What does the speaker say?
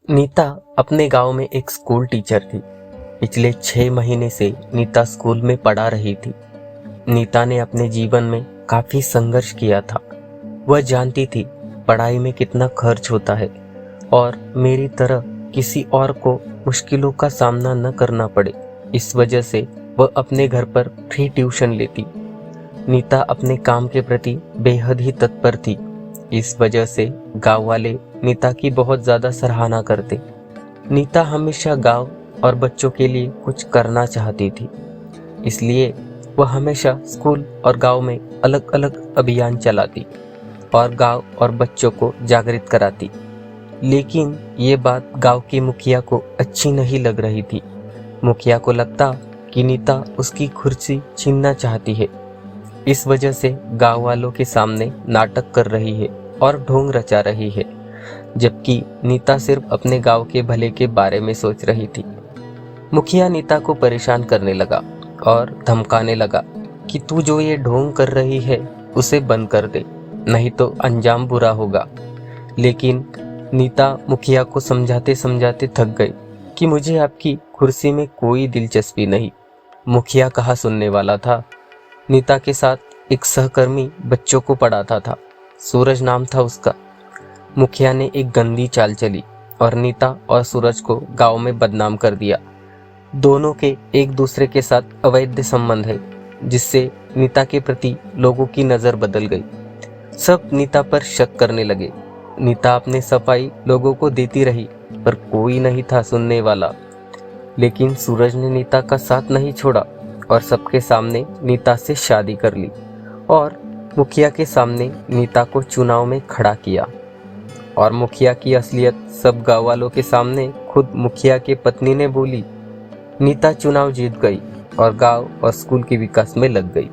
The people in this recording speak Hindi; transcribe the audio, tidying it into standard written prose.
नीता अपने गांव में एक स्कूल टीचर थी। पिछले 6 महीने से नीता स्कूल में पढ़ा रही थी। नीता ने अपने जीवन में काफी संघर्ष किया था। वह जानती थी पढ़ाई में कितना खर्च होता है और मेरी तरह किसी और को मुश्किलों का सामना न करना पड़े। इस वजह से वह अपने घर पर फ्री ट्यूशन लेती। नीता अपने काम के प्रति बेहद ही तत्पर थी। इस वजह से गांव वाले नीता की बहुत ज़्यादा सराहना करते। नीता हमेशा गांव और बच्चों के लिए कुछ करना चाहती थी, इसलिए वह हमेशा स्कूल और गांव में अलग अलग अभियान चलाती और गांव और बच्चों को जागृत कराती। लेकिन ये बात गांव की मुखिया को अच्छी नहीं लग रही थी। मुखिया को लगता कि नीता उसकी कुर्सी छीनना चाहती है। इस वजह से गांव वालों के सामने नाटक कर रही है और ढोंग रचा रही है, जबकि नीता सिर्फ अपने गांव के भले के बारे में सोच रही थी। मुखिया नीता को परेशान करने लगा और धमकाने लगा कि तू जो ये ढोंग कर रही है उसे बंद कर दे, नहीं तो अंजाम बुरा होगा। लेकिन नीता मुखिया को समझाते समझाते थक गई कि मुझे आपकी कुर्सी में कोई दिलचस्पी नहीं। मुखिया कहाँ सुनने वाला था। नीता के साथ एक सहकर्मी बच्चों को पढ़ाता था, सूरज नाम था उसका। मुखिया ने एक गंदी चाल चली और नीता और सूरज को गांव में बदनाम कर दिया। दोनों के एक दूसरे के साथ अवैध संबंध है, जिससे नीता के प्रति लोगों की नज़र बदल गई। सब नीता पर शक करने लगे। नीता अपने सफाई लोगों को देती रही, पर कोई नहीं था सुनने वाला। लेकिन सूरज ने नीता का साथ नहीं छोड़ा और सबके सामने नीता से शादी कर ली और मुखिया के सामने नीता को चुनाव में खड़ा किया। और मुखिया की असलियत सब गाँव वालों के सामने खुद मुखिया के पत्नी ने बोली। नीता चुनाव जीत गई और गांव और स्कूल के विकास में लग गई।